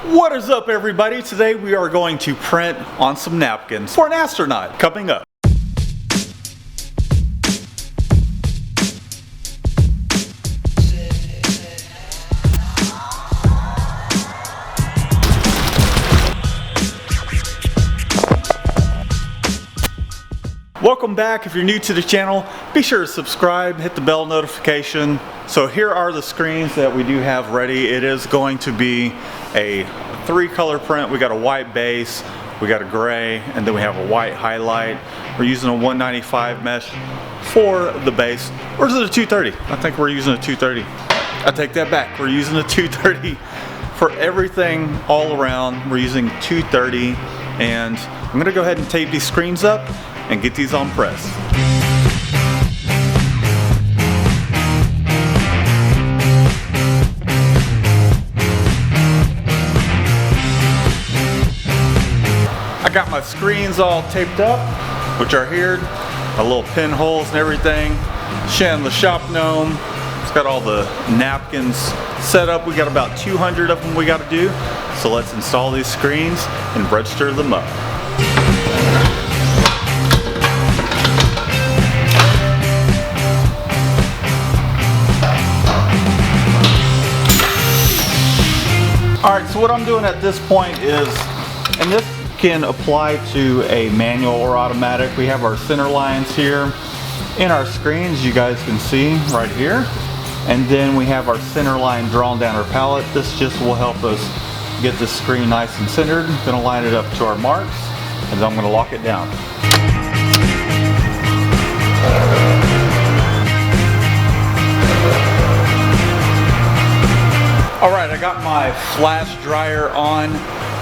What is up, everybody? Today we are going to print on some napkins for an astronaut coming up. Welcome back. If you're new to the channel, be sure to subscribe, hit the bell notification. So here are the screens that we do have ready. It is going to be a 3-color print. We got a white base, we got a gray, and then we have a white highlight. We're using a 195 mesh for the base. Or is it a 230? I think we're using a 230. I take that back. We're using a 230 for everything all around. We're using 230, and I'm gonna go ahead and tape these screens up and get these on press. I got my screens all taped up, which are here, my little pinholes and everything. Shan the shop gnome, it's got all the napkins set up. We got about 200 of them we got to do. So let's install these screens and register them up. Alright, so what I'm doing at this point is, and this can apply to a manual or automatic, we have our center lines here in our screens, you guys can see right here. And then we have our center line drawn down our palette. This just will help us get the screen nice and centered. I'm going to line it up to our marks, and then I'm going to lock it down. Alright, I got my flash dryer on,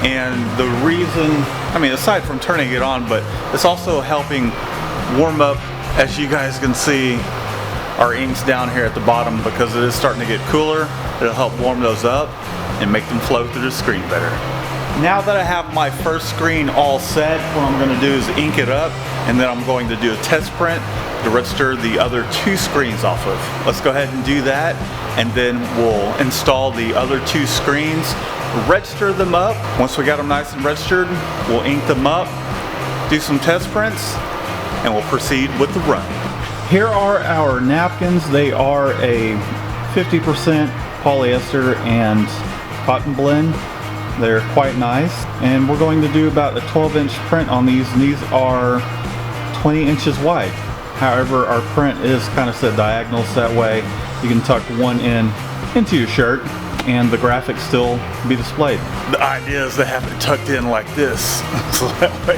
and the reason, I mean, aside from turning it on, but it's also helping warm up, as you guys can see, our inks down here at the bottom, because it is starting to get cooler. It'll help warm those up and make them flow through the screen better. Now that I have my first screen all set, what I'm going to do is ink it up, and then I'm going to do a test print to register the other 2 screens off of. Let's go ahead and do that, and then we'll install the other 2 screens, register them up. Once we got them nice and registered, we'll ink them up, do some test prints, and we'll proceed with the run. Here are our napkins. They are a 50% polyester and cotton blend. They're quite nice, and we're going to do about a 12-inch print on these, and these are 20 inches wide. However, our print is kind of set diagonal, so that way you can tuck one end into your shirt and the graphics still be displayed. The idea is to have it tucked in like this, so that way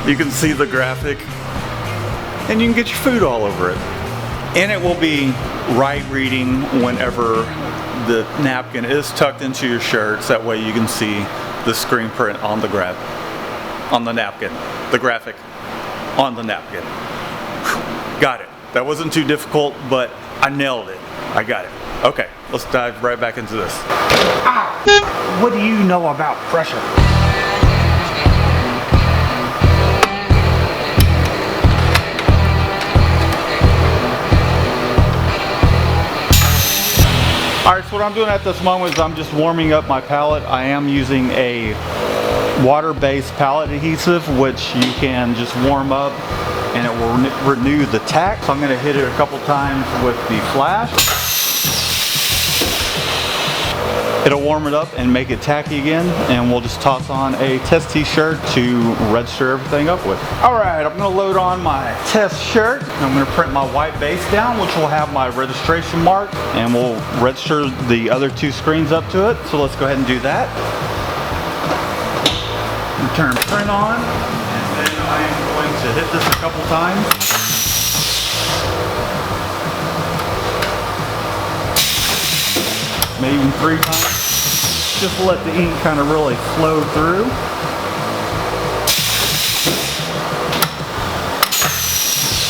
you can see the graphic and you can get your food all over it. And it will be right reading whenever the napkin is tucked into your shirt, so that way you can see the screen print on the napkin, the graphic on the napkin. Got it. That wasn't too difficult, but I nailed it. I got it. Okay, let's dive right back into this. Ah! What do you know about pressure? Alright, so what I'm doing at this moment is I'm just warming up my palette. I am using a water-based palette adhesive, which you can just warm up and it will renew the tack. So I'm going to hit it a couple times with the flash. It'll warm it up and make it tacky again, and we'll just toss on a test t-shirt to register everything up with. Alright, I'm going to load on my test shirt. I'm going to print my white base down, which will have my registration mark, and we'll register the other 2 screens up to it. So let's go ahead and do that. Turn print on, and then I am going to hit this a couple times. Maybe even 3 times. Just let the ink kind of really flow through.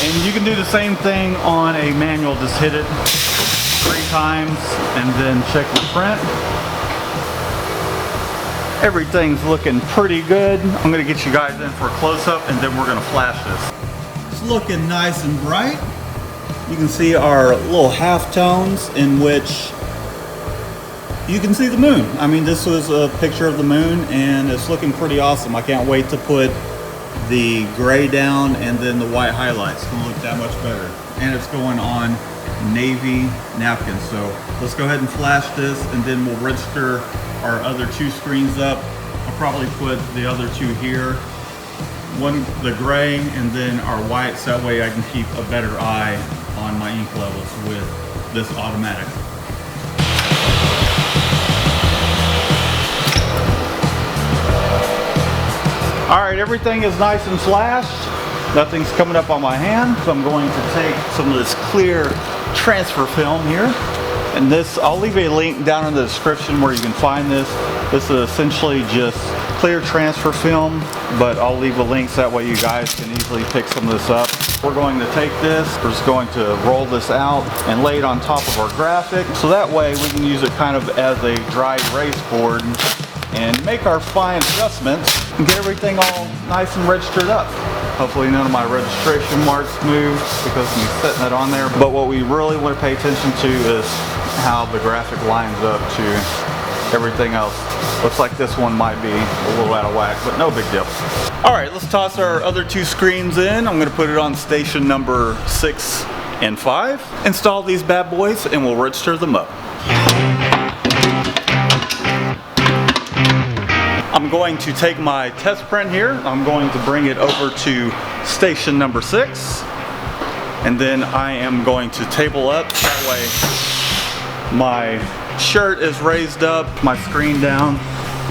And you can do the same thing on a manual. Just hit it 3 times and then check the print. Everything's looking pretty good. I'm going to get you guys in for a close-up, and then we're going to flash this. It's looking nice and bright. You can see our little half tones in which you can see the moon. I mean, this was a picture of the moon and it's looking pretty awesome. I can't wait to put the gray down and then the white highlights. It's gonna look that much better. And it's going on navy napkins. So let's go ahead and flash this and then we'll register our other 2 screens up. I'll probably put the other 2 here. One, the gray, and then our white, so that way I can keep a better eye on my ink levels with this automatic. All right, everything is nice and flashed. Nothing's coming up on my hand, so I'm going to take some of this clear transfer film here. And this, I'll leave a link down in the description where you can find this. This is essentially just clear transfer film, but I'll leave a link so that way you guys can easily pick some of this up. We're going to take this, we're just going to roll this out and lay it on top of our graphic. So that way we can use it kind of as a dry erase board and make our fine adjustments and get everything all nice and registered up. Hopefully none of my registration marks move because of me setting it on there. But what we really want to pay attention to is how the graphic lines up to everything else. Looks like this one might be a little out of whack, but no big deal. All right, let's toss our other 2 screens in. I'm gonna put it on station number 6 and 5. Install these bad boys and we'll register them up. I'm going to take my test print here. I'm going to bring it over to station number 6. And then I am going to table up. That way my shirt is raised up, my screen down,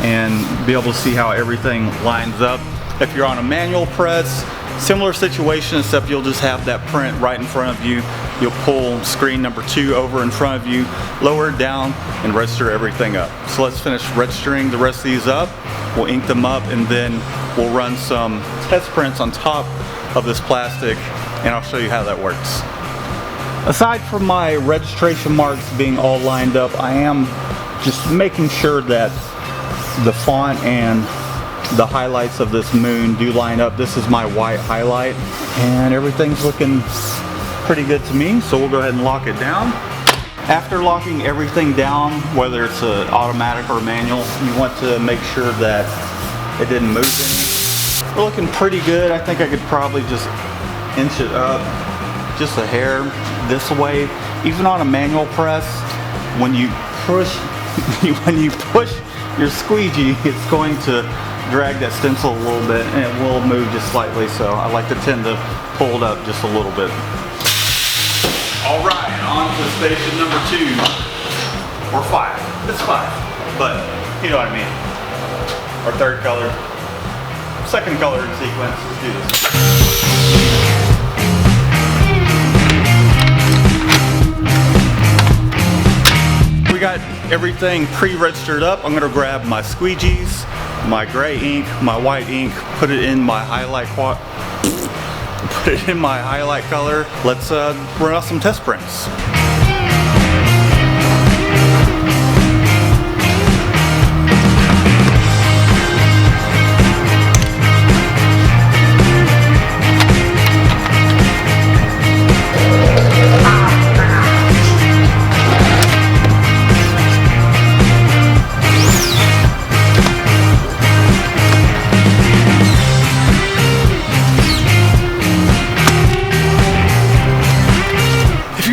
and be able to see how everything lines up. If you're on a manual press, similar situation, except you'll just have that print right in front of you. You'll pull screen number 2 over in front of you, lower it down, and register everything up. So let's finish registering the rest of these up. We'll ink them up and then we'll run some test prints on top of this plastic and I'll show you how that works. Aside from my registration marks being all lined up, I am just making sure that the font and the highlights of this moon do line up. This is my white highlight and everything's looking pretty good to me, so we'll go ahead and lock it down. After locking everything down, whether it's an automatic or manual, you want to make sure that it didn't move any. We're looking pretty good. I think I could probably just inch it up just a hair this way. Even on a manual press, when you push your squeegee, it's going to drag that stencil a little bit and it will move just slightly, so I like to tend to pull it up just a little bit. All right, on to station number 2, or 5. It's 5, but you know what I mean. Our third color, second color in sequence. Let's do this. We got everything pre-registered up. I'm gonna grab my squeegees, my gray ink, my white ink, put it in my highlight color. Let's run off some test prints.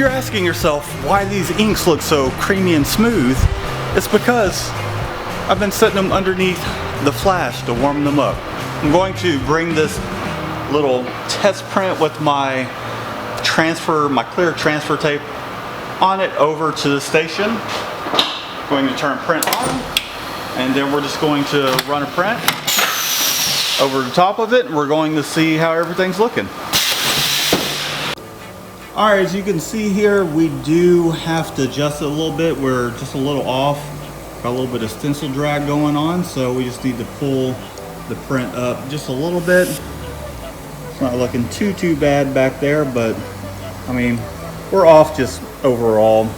Asking yourself why these inks look so creamy and smooth, it's because I've been setting them underneath the flash to warm them up. I'm going to bring this little test print with my clear transfer tape on it over to the station. Going to turn print on, and then we're just going to run a print over the top of it, and we're going to see how everything's looking. Alright, as you can see here, we do have to adjust it a little bit. We're just a little off. Got a little bit of stencil drag going on, so we just need to pull the print up just a little bit. It's not looking too bad back there, but I mean, we're off just overall.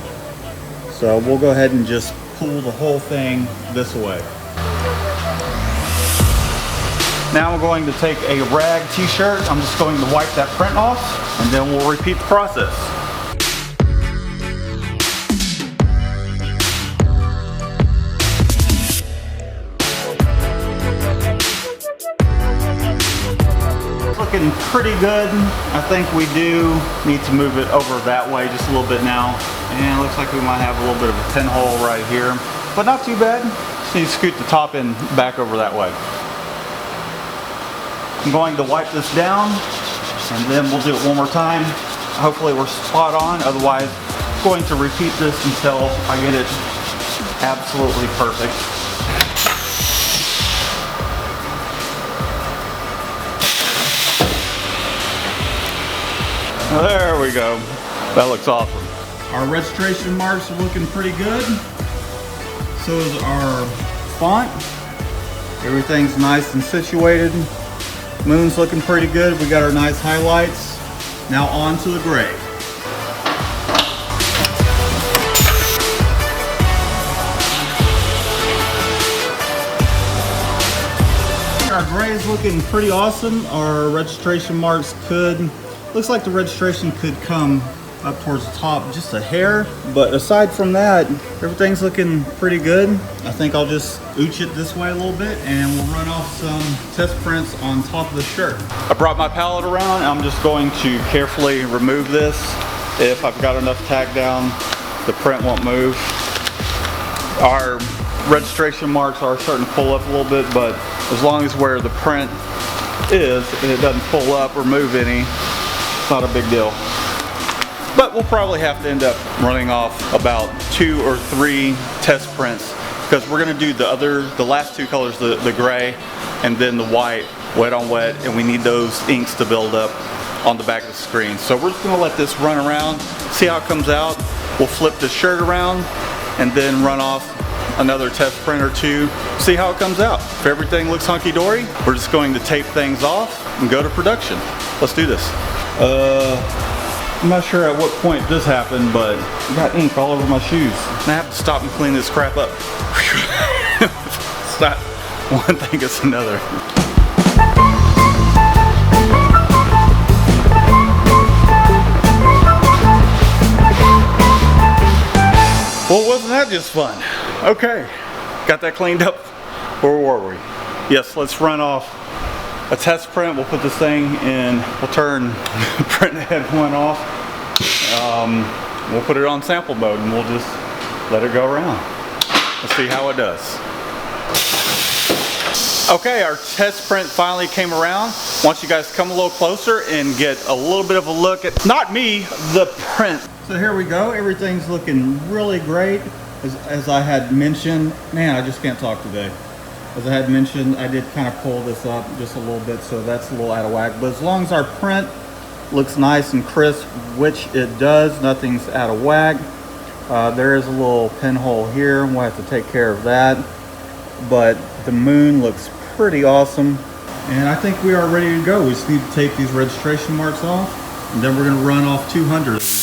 So we'll go ahead and just pull the whole thing this way. Now I'm going to take a rag t-shirt. I'm just going to wipe that print off, and then we'll repeat the process. looking pretty good. I think we do need to move it over that way just a little bit now. And it looks like we might have a little bit of a pinhole right here, but not too bad. Just need to scoot the top end back over that way. I'm going to wipe this down and then we'll do it one more time. Hopefully we're spot on, otherwise I'm going to repeat this until I get it absolutely perfect. There we go. That looks awesome. Our registration marks are looking pretty good. So is our font. Everything's nice and situated. Moon's looking pretty good. We got our nice highlights. Now on to the gray. Our gray is looking pretty awesome. Our registration marks looks like the registration could come up towards the top just a hair, but aside from that, everything's looking pretty good. I think I'll just ooch it this way a little bit and we'll run off some test prints on top of the shirt. I brought my palette around. I'm just going to carefully remove this. If I've got enough tack down, the print won't move. Our registration marks are starting to pull up a little bit, but as long as where the print is and it doesn't pull up or move any, it's not a big deal. But we'll probably have to end up running off about 2 or 3 test prints because we're going to do the last 2 colors, the gray and then the white, wet on wet, and we need those inks to build up on the back of the screen. So we're just going to let this run around, see how it comes out. We'll flip the shirt around and then run off another test print or 2, see how it comes out. If everything looks hunky-dory, we're just going to tape things off and go to production. Let's do this. I'm not sure at what point this happened, but I got ink all over my shoes. And I have to stop and clean this crap up. It's not one thing, it's another. Well, wasn't that just fun? Okay, got that cleaned up. Where were we? Yes, let's run off a test print. We'll put this thing in, we'll turn print head 1 off. We'll put it on sample mode and we'll just let it go around. Let's see how it does. Okay, our test print finally came around. I want you guys to come a little closer and get a little bit of a look at, not me, the print. So here we go. Everything's looking really great. As I had mentioned, man, I just can't talk today. As I had mentioned, I did kind of pull this up just a little bit, so that's a little out of whack. But as long as our print looks nice and crisp, which it does, nothing's out of whack. There is a little pinhole here. We'll have to take care of that. But the moon looks pretty awesome. And I think we are ready to go. We just need to tape these registration marks off, and then we're going to run off 200 of these.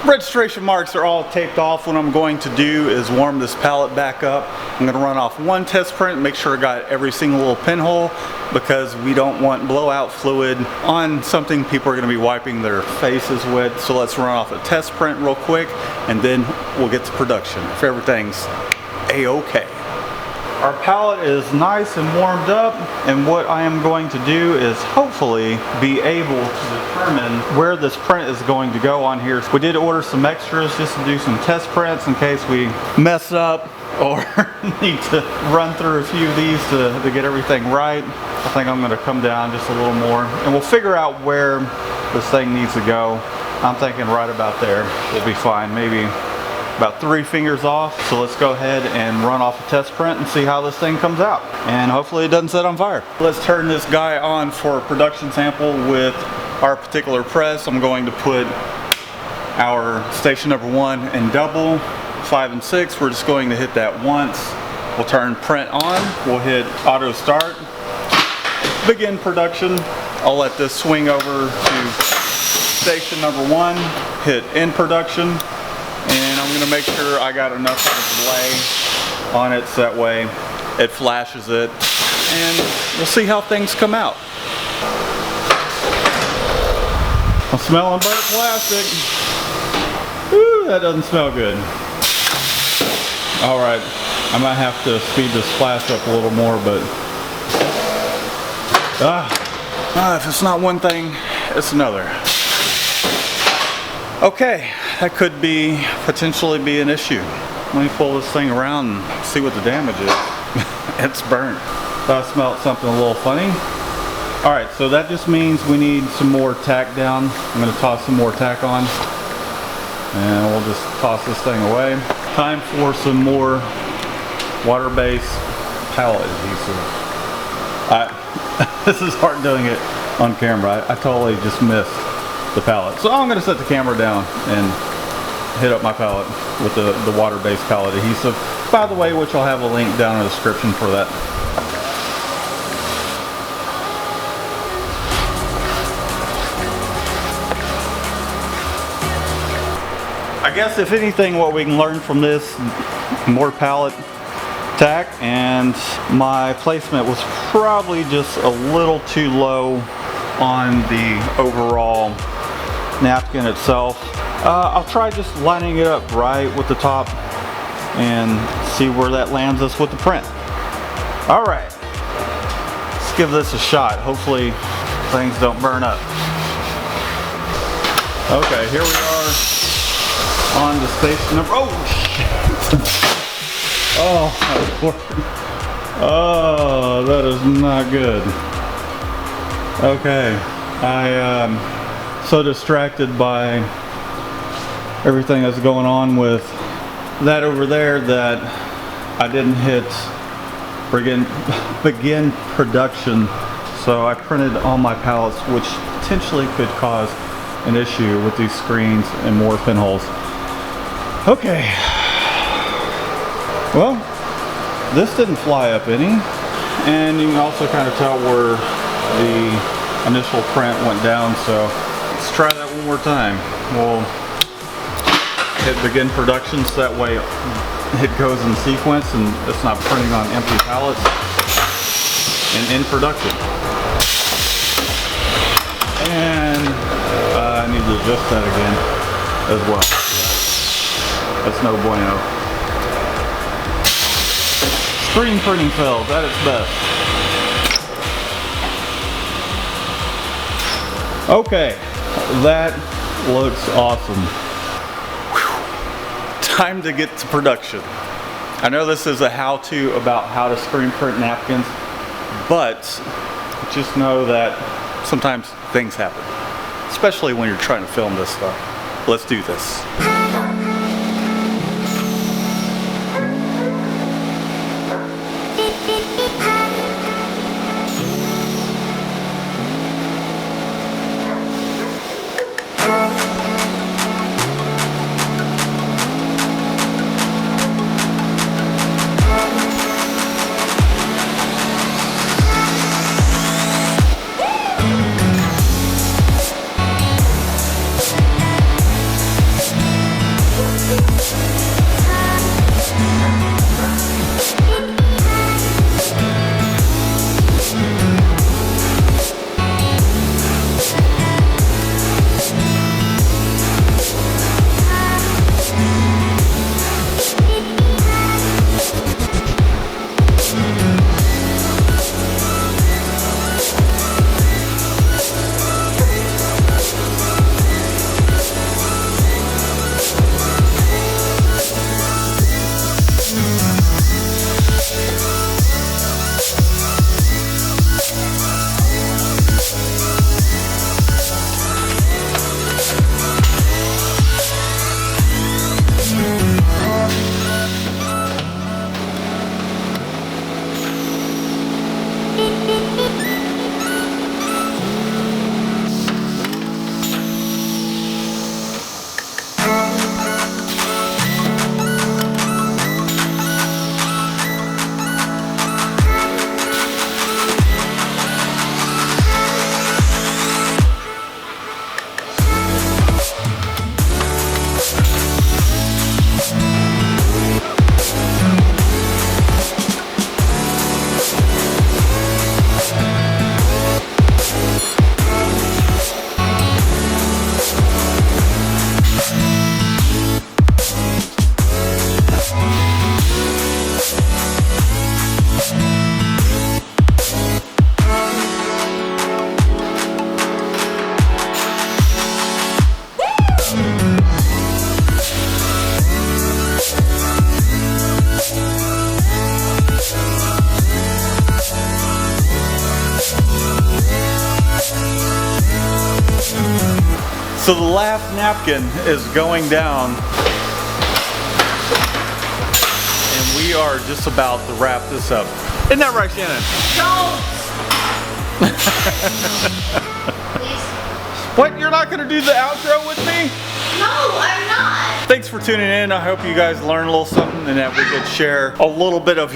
Registration marks are all taped off. What I'm going to do is warm this palette back up. I'm going to run off 1 test print, make sure I got every single little pinhole, because we don't want blowout fluid on something people are going to be wiping their faces with. So let's run off a test print real quick and then we'll get to production if everything's a-okay. Our palette is nice and warmed up, and what I am going to do is hopefully be able to determine where this print is going to go on here. We did order some extras just to do some test prints in case we mess up or need to run through a few of these to get everything right. I think I'm going to come down just a little more and we'll figure out where this thing needs to go. I'm thinking right about there will be fine, maybe about 3 fingers off. So let's go ahead and run off a test print and see how this thing comes out, and hopefully it doesn't set on fire. Let's turn this guy on for a production sample with our particular press. I'm going to put our station number 1 in double, 5 and 6. We're just going to hit that once. We'll turn print on, we'll hit auto start, begin production. I'll let this swing over to station number 1, hit end production. And I'm going to make sure I got enough of a delay on it so that way it flashes it. And we'll see how things come out. I'm smelling burnt plastic. Ooh, that doesn't smell good. Alright, I might have to speed this flash up a little more, but If it's not one thing, it's another. Okay, that could potentially be an issue. Let me pull this thing around and see what the damage is. It's burnt. Thought I smelled something a little funny. Alright, so that just means we need some more tack down. I'm going to toss some more tack on. And we'll just toss this thing away. Time for some more water-based palette adhesive. This is hard doing it on camera. I totally just missed the palette. So I'm going to set the camera down and hit up my palette with the water-based palette adhesive. By the way, which I'll have a link down in the description for that. I guess if anything, what we can learn from this, more palette tack, and my placement was probably just a little too low on the overall napkin itself. I'll try just lining it up right with the top and see where that lands us with the print. Alright, let's give this a shot. Hopefully things don't burn up. Okay, here we are on the station number. Oh shit! Oh, that is not good. Okay, I am so distracted by everything that's going on with that over there that I didn't hit begin production. So I printed all my palettes, which potentially could cause an issue with these screens and more pinholes. Okay. Well, this didn't fly up any, and you can also kind of tell where the initial print went down, so let's try that one more time. We'll hit begin production so that way it goes in sequence and it's not printing on empty palettes, and in production. And I need to adjust that again as well. That's no bueno. Screen printing fails at its best. Okay, that looks awesome. Whew. Time to get to production. I know this is a how-to about how to screen print napkins, but just know that sometimes things happen, especially when you're trying to film this stuff. Let's do this. So the last napkin is going down, and we are just about to wrap this up. Isn't that right, Shannon? Please. What? You're not gonna do the outro with me? No, I'm not. Thanks for tuning in. I hope you guys learned a little something and that we could share a little bit of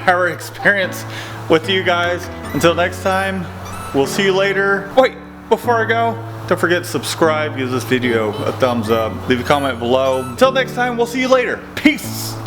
our experience with you guys. Until next time, we'll see you later. Wait, before I go, don't forget to subscribe, give this video a thumbs up, leave a comment below. Until next time, we'll see you later. Peace.